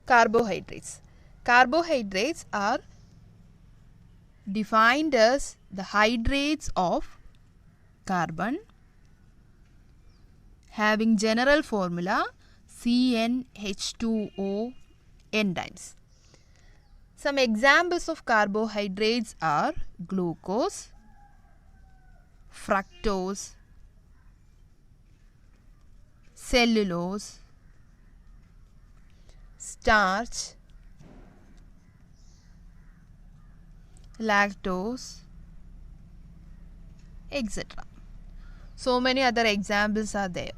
carbohydrates. Carbohydrates are defined as the hydrates of carbon having general formula CnH2O n times. Some examples of carbohydrates are glucose, fructose, cellulose, starch, lactose, etc. So many other examples are there.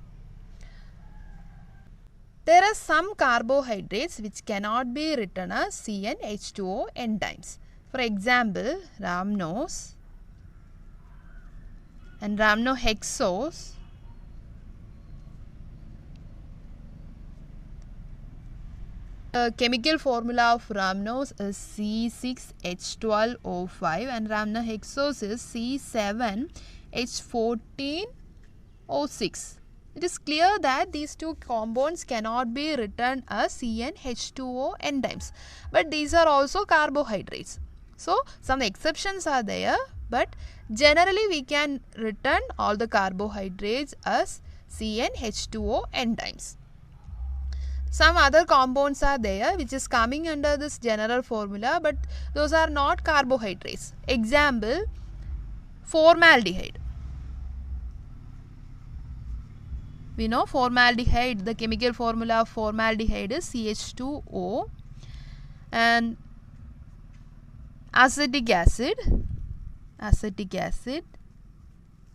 There are some carbohydrates which cannot be written as CnH2O n times. For example, rhamnose and rhamnohexose, the chemical formula of rhamnose is C6H12O5 and rhamnohexose is C7H14O6. It is clear that these two compounds cannot be written as CnH2O n times, but these are also carbohydrates. So some exceptions are there, but generally we can written all the carbohydrates as CnH2O n times. Some other compounds are there which is coming under this general formula, but those are not carbohydrates. Example, formaldehyde. We know formaldehyde, the chemical formula of formaldehyde is CH2O, and acetic acid,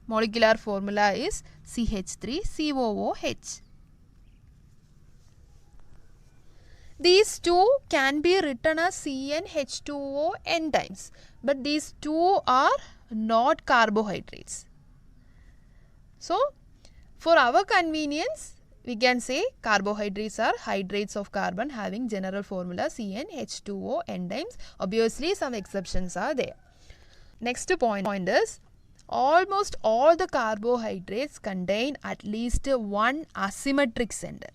molecular formula is CH3COOH. These two can be written as CnH2O n times, but these two are not carbohydrates. So, for our convenience, we can say carbohydrates are hydrates of carbon having general formula CnH2O n times. Obviously, some exceptions are there. Next point is, almost all the carbohydrates contain at least one asymmetric center.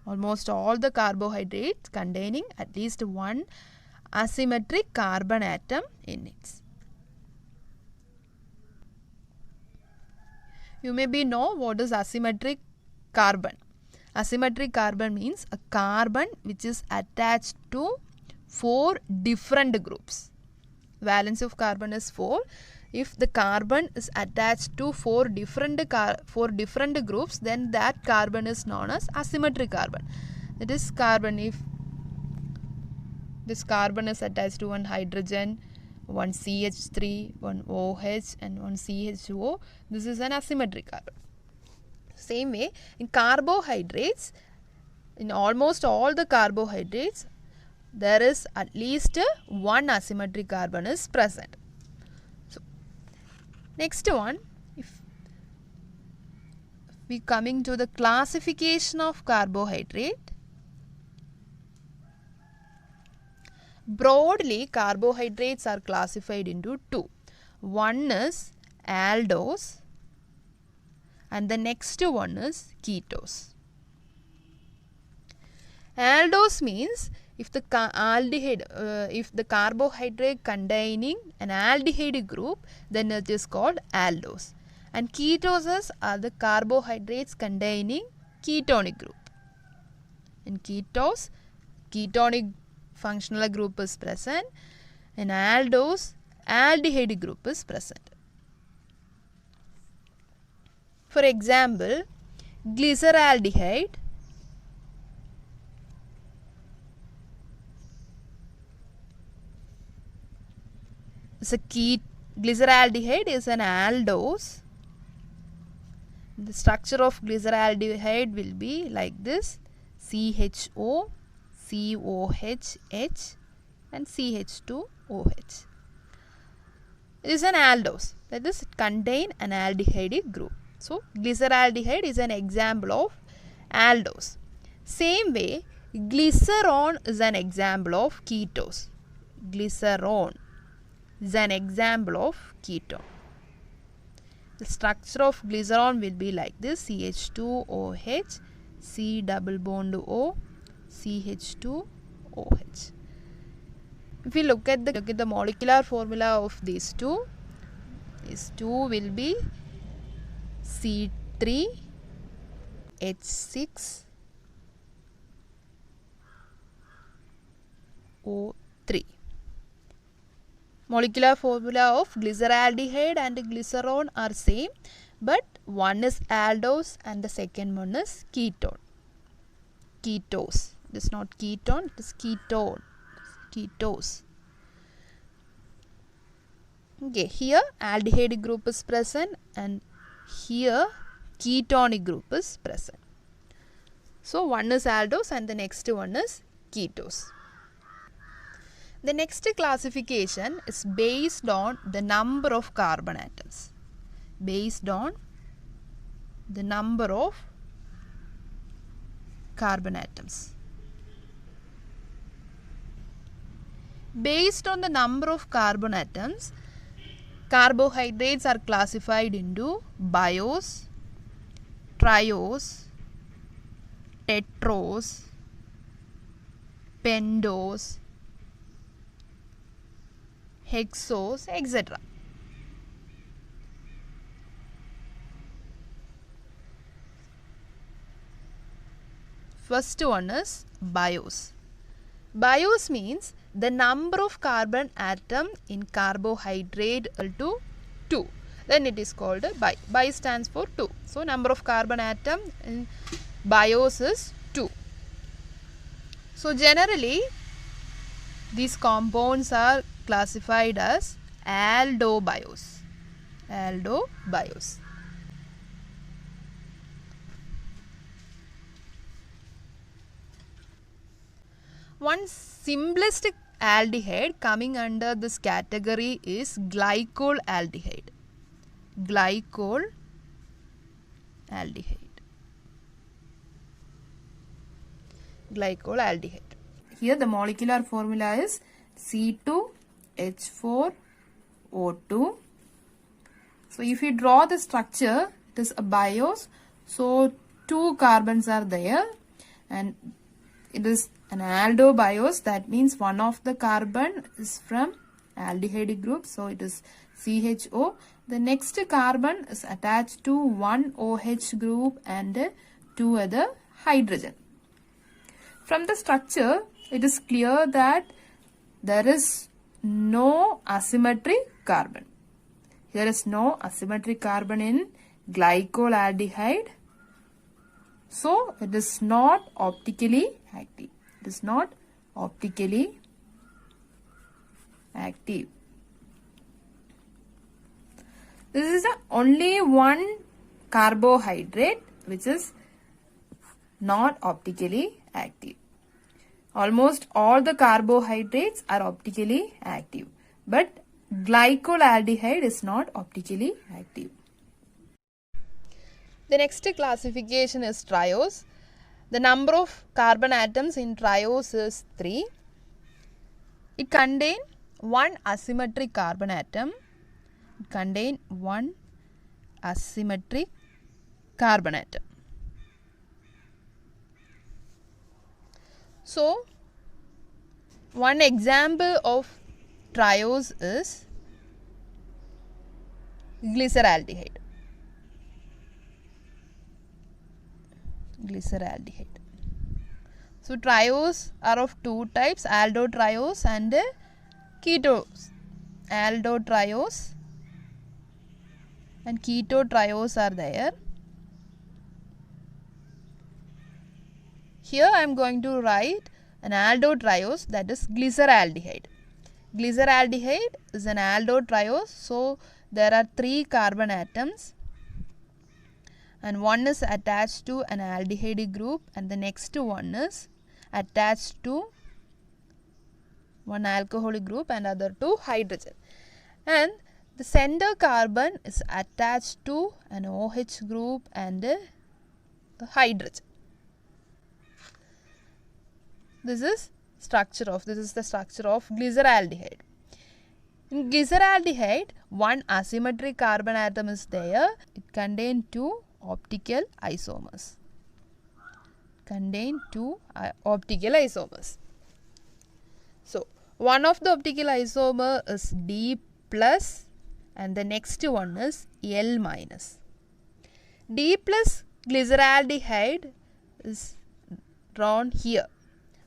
Almost all the carbohydrates containing at least one asymmetric carbon atom in it. You maybe know what is asymmetric carbon. Asymmetric carbon means a carbon which is attached to 4 different groups. Valence of carbon is 4. If the carbon is attached to 4 different groups, then that carbon is known as asymmetric carbon. That is carbon, if this carbon is attached to one hydrogen, one CH3, one OH and one CHO, this is an asymmetric carbon. Same way, in carbohydrates, in almost all the carbohydrates, there is at least one asymmetric carbon is present. So, next one, if we coming to the classification of carbohydrate, broadly carbohydrates are classified into two. One is aldose and the next one is ketose. Aldose means if the carbohydrate containing an aldehyde group, then it is called aldose. And ketoses are the carbohydrates containing ketonic group. In ketose, ketonic functional group is present. In aldose, aldehyde group is present. For example, glyceraldehyde glyceraldehyde is an aldose. The structure of glyceraldehyde will be like this: CHO, COH, H and CH2OH. It is an aldose, that is, it contains an aldehyde group. So, glyceraldehyde is an example of aldose. Same way, glycerone is an example of ketose. Glycerone is an example of ketone. The structure of glycerone will be like this: CH2OH, C double bond O, CH2OH. If we look at the molecular formula of these two will be C3H6O3. Molecular formula of glyceraldehyde and glycerol are same, but one is aldose and the second one is ketone. Ketose. It is not ketone, it is ketone. Ketose. Okay, here aldehyde group is present and here ketonic group is present. So one is aldose and the next one is ketose. The next classification is based on the number of carbon atoms. Based on the number of carbon atoms. Based on the number of carbon atoms, carbohydrates are classified into bios, trios, tetros, pentos, hexos, etc. First one is bios. Bios means the number of carbon atom in carbohydrate equal to 2. Then it is called bi. Bi stands for 2. So number of carbon atom in bios is 2. So generally these compounds are classified as aldobios. Aldobios. One simplest aldehyde coming under this category is glycol aldehyde. Glycol aldehyde. Glycol aldehyde. Here the molecular formula is C2H4O2. So if you draw the structure, it is a bios. So 2 carbons are there and it is an aldobios. That means one of the carbon is from aldehyde group. So it is CHO. The next carbon is attached to one OH group and 2 other hydrogen. From the structure, it is clear that there is no asymmetric carbon. There is no asymmetric carbon in glycol aldehyde. So it is not optically active. It is not optically active. This is the only one carbohydrate which is not optically active. Almost all the carbohydrates are optically active, but glycol aldehyde is not optically active. The next classification is trios. The number of carbon atoms in trios is 3. It contains one asymmetric carbon atom. It contains one asymmetric carbon atom. So, one example of trios is glyceraldehyde. Glyceraldehyde. So, trios are of 2 types, aldotrios and ketos. Aldotrios and ketotrios are there. Here I am going to write an aldotrios, that is glyceraldehyde. Glyceraldehyde is an aldotrios. So there are 3 carbon atoms and one is attached to an aldehyde group and the next one is attached to one alcoholic group and other 2 hydrogen. And the center carbon is attached to an OH group and a hydrogen. This is the structure of glyceraldehyde. In glyceraldehyde, one asymmetric carbon atom is there. It contains 2 optical isomers. contain two optical isomers. So one of the optical isomer is D plus and the next one is L minus. D plus glyceraldehyde is drawn here.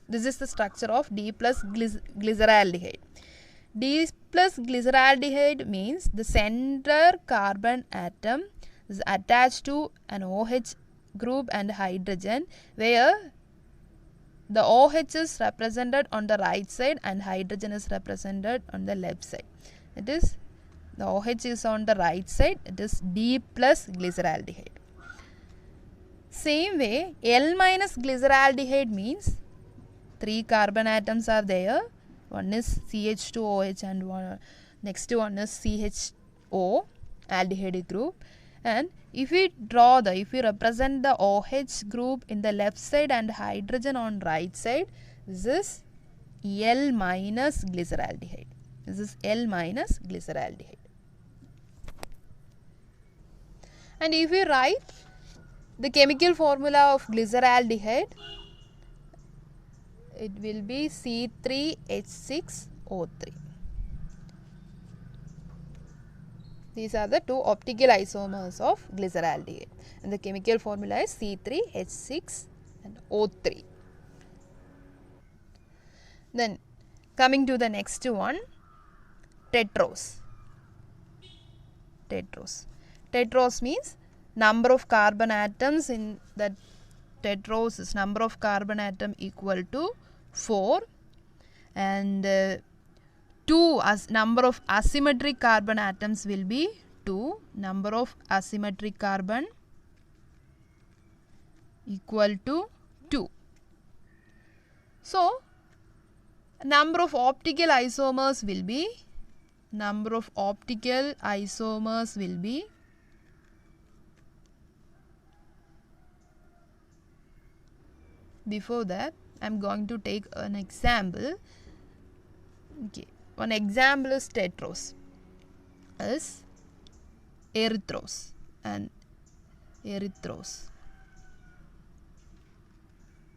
This is the structure of D plus glyceraldehyde. D plus glyceraldehyde means the center carbon atom is attached to an OH group and hydrogen, where the OH is represented on the right side and hydrogen is represented on the left side. It is the OH is on the right side, it is D plus glyceraldehyde. Same way, L minus glyceraldehyde means 3 carbon atoms are there. One is CH2OH and next one is CHO aldehyde group. And if we represent the OH group in the left side and hydrogen on right side, this is L minus glyceraldehyde. This is L minus glyceraldehyde. And if we write the chemical formula of glyceraldehyde, it will be C3H6O3. These are the two optical isomers of glyceraldehyde, and the chemical formula is C3H6 and O3. Then coming to the next one, tetrose. Tetrose means number of carbon atoms in that tetrose is number of carbon atom equal to 4, and number of asymmetric carbon atoms will be 2. Number of asymmetric carbon equal to 2. So number of optical isomers will be before that I am going to take an example. Okay. One example is tetrose, is erythrose and triose.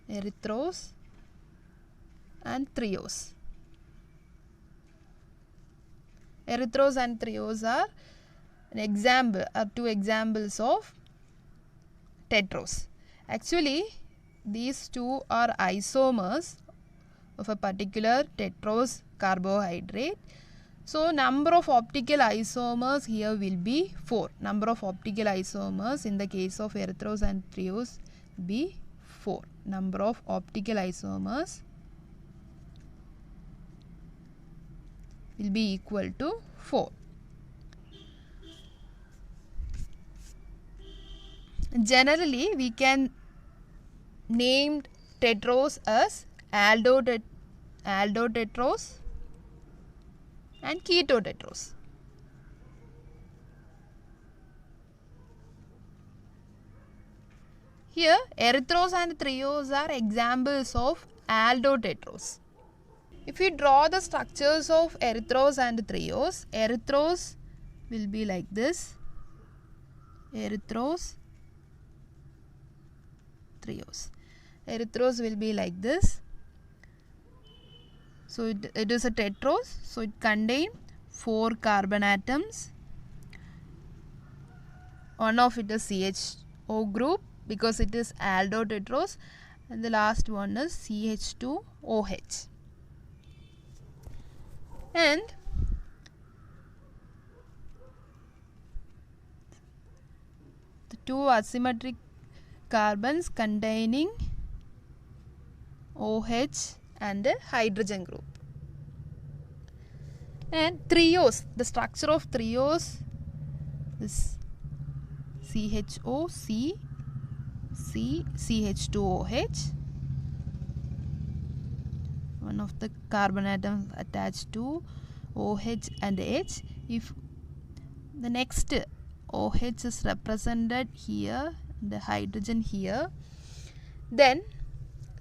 Erythrose and triose are two examples of tetrose. Actually, these two are isomers of a particular tetrose carbohydrate. So number of optical isomers here will be 4. Number of optical isomers in the case of erythrose and triose will be 4. Number of optical isomers will be equal to 4. Generally, we can name tetrose as aldotetrose and ketotetrose. Here, erythrose and triose are examples of aldotetrose. If we draw the structures of erythrose and triose, erythrose will be like this. Erythrose, triose. Erythrose will be like this. So it is a tetrose. So it contains 4 carbon atoms. One of it is CHO group because it is aldotetrose, and the last one is CH2OH. And the 2 asymmetric carbons containing OH and a hydrogen group. And triose, the structure of triose is CHO, C, CH2OH. One of the carbon atoms attached to OH and H. If the next OH is represented here, the hydrogen here, then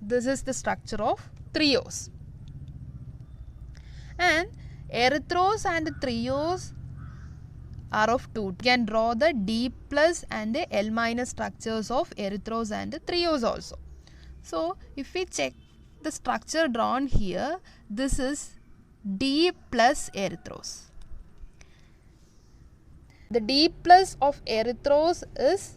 this is the structure of triose. And erythrose and triose are of 2. You can draw the D plus and the L minus structures of erythrose and triose also. So if we check the structure drawn here, this is D plus erythros. The D plus of erythros is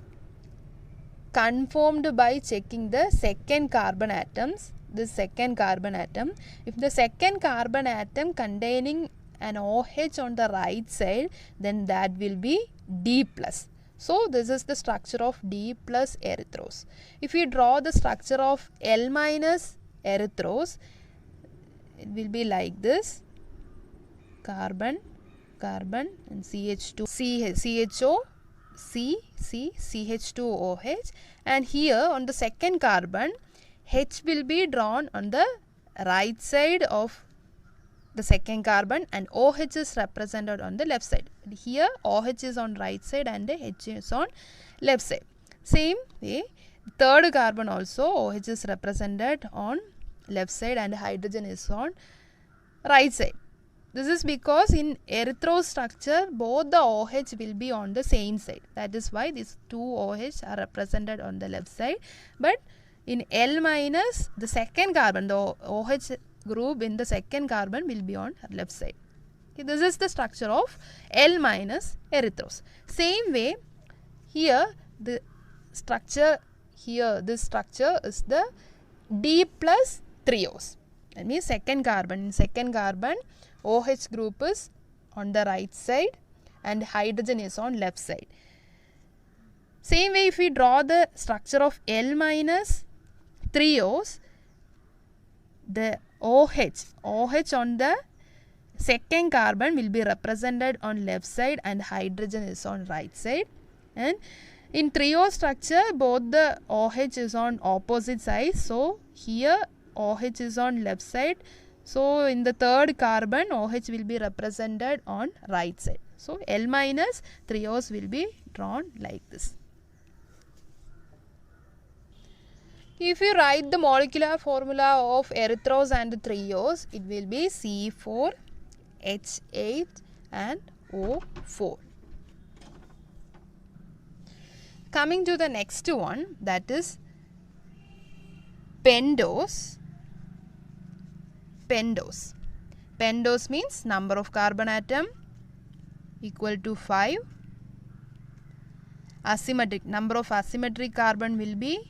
confirmed by checking the second carbon atoms. This second carbon atom. If the second carbon atom containing an OH on the right side, then that will be D plus. So this is the structure of D plus erythros. If we draw the structure of L minus erythros, it will be like this: carbon, carbon, and CH2, CHO, CH2OH, and here on the second carbon, H will be drawn on the right side of the second carbon and OH is represented on the left side. Here OH is on right side and H is on left side. Same way, third carbon also OH is represented on left side and hydrogen is on right side. This is because in erythro structure both the OH will be on the same side. That is why these two OH are represented on the left side. But in L minus, the second carbon, the OH group in the second carbon will be on left side. Okay, this is the structure of L minus erythros. Same way, here the structure, this structure is the D plus trios. That means second carbon. In second carbon, OH group is on the right side and hydrogen is on left side. Same way, if we draw the structure of L minus trios, the OH on the second carbon will be represented on left side and hydrogen is on right side. And in trio structure, both the OH is on opposite sides. So here OH is on left side. So in the third carbon, OH will be represented on right side. So L minus trios will be drawn like this. If you write the molecular formula of erythros and trios, it will be C4H8 and O4. Coming to the next one, that is pentose. Pentose. Pentose means number of carbon atom equal to 5. Asymmetric. Number of asymmetric carbon will be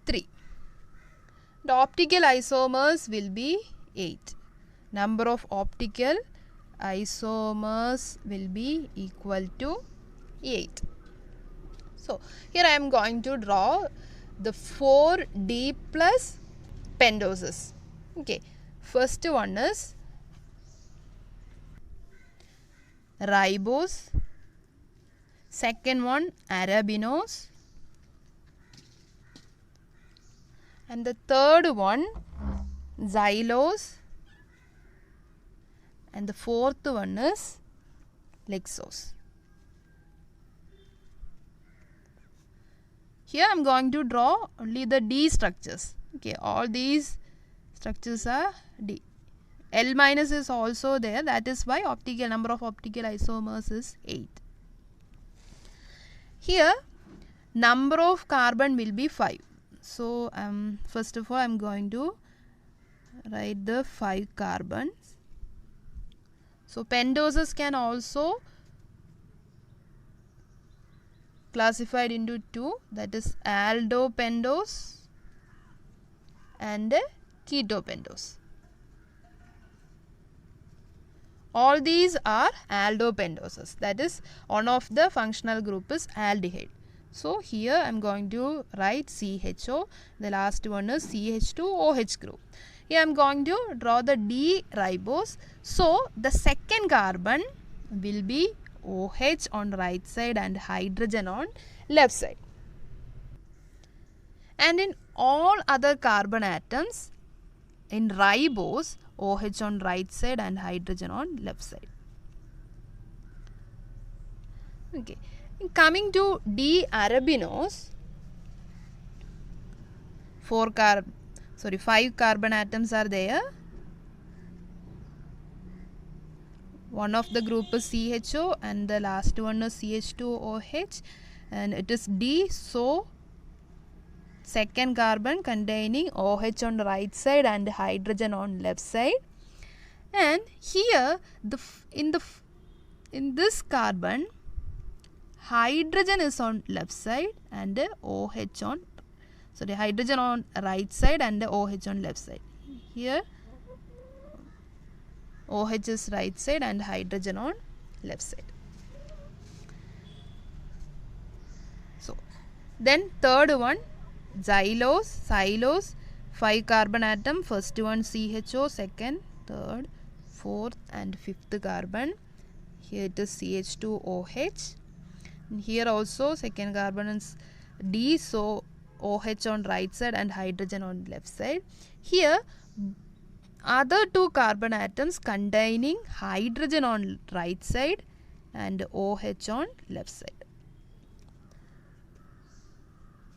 3. The optical isomers will be 8. Number of optical isomers will be equal to 8. So here I am going to draw the 4D plus pentoses. Okay, first one is ribose, second one arabinose, and the third one xylose, and the fourth one is lexose. Here I am going to draw only the D structures. Okay, all these structures are D. L minus is also there, that is why number of optical isomers is 8. Here number of carbon will be 5. So first of all I am going to write the 5 carbons. So pentoses can also classified into 2, that is aldopentose and ketopentose. All these are aldopentoses, that is one of the functional group is aldehyde. So here I am going to write CHO, the last one is CH2OH group. Here I am going to draw the D ribose. So the second carbon will be OH on right side and hydrogen on left side. And in all other carbon atoms, in ribose, OH on right side and hydrogen on left side. Okay. Coming to D arabinose, 5 carbon atoms are there. One of the group is CHO and the last one is CH2OH, and it is D. So second carbon containing OH on the right side and hydrogen on left side. And here in this carbon, hydrogen is on left side and OH on, sorry, hydrogen on right side and OH on left side. Here OH is right side and hydrogen on left side. So then third one, xylose, 5 carbon atom, first one CHO, second, third, fourth and fifth carbon. Here it is CH2OH. And here also second carbon is D, so OH on right side and hydrogen on left side. Here other 2 carbon atoms containing hydrogen on right side and OH on left side.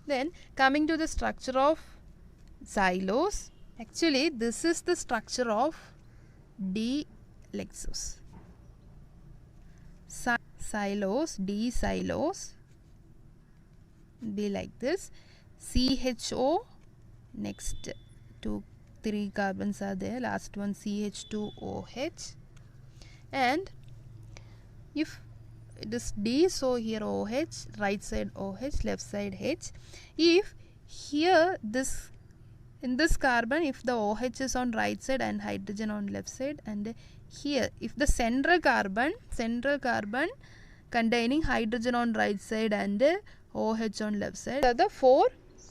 Then coming to the structure of xylose, actually this is the structure of D-lexose. Xylose, D-xylose be like this. CHO, next 3 carbons are there, last one CH2OH, and if it is D, so here OH, right side OH, left side H. If here in this carbon, if the OH is on right side and hydrogen on left side, and here if the central carbon containing hydrogen on right side and OH on left side, are the 4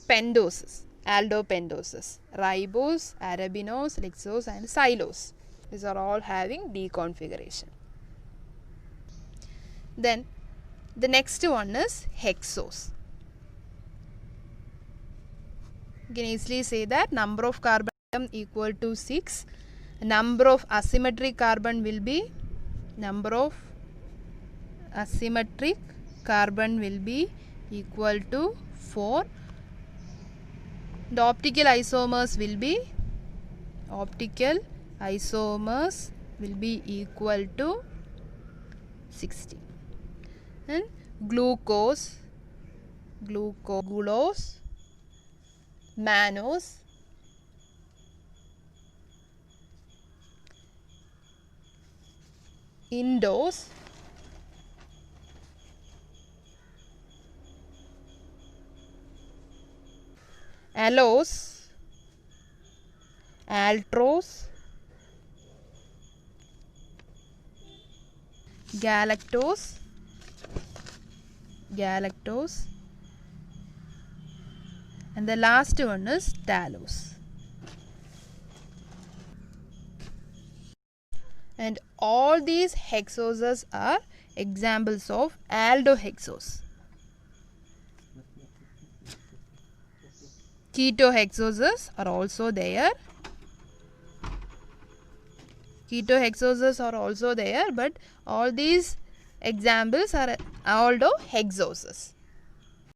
pendoses, aldopendoses: ribose, arabinose, lexose and xylose. These are all having D configuration. Then the next one is hexose. You can easily say that number of carbon atom equal to 6. Number of asymmetric carbon will be equal to 4. The optical isomers will be equal to 60. And glucose, mannose, indose, allose, altrose, galactose, and the last one is talose. And all these hexoses are examples of aldohexose. Ketohexoses are also there. But all these examples are aldohexoses.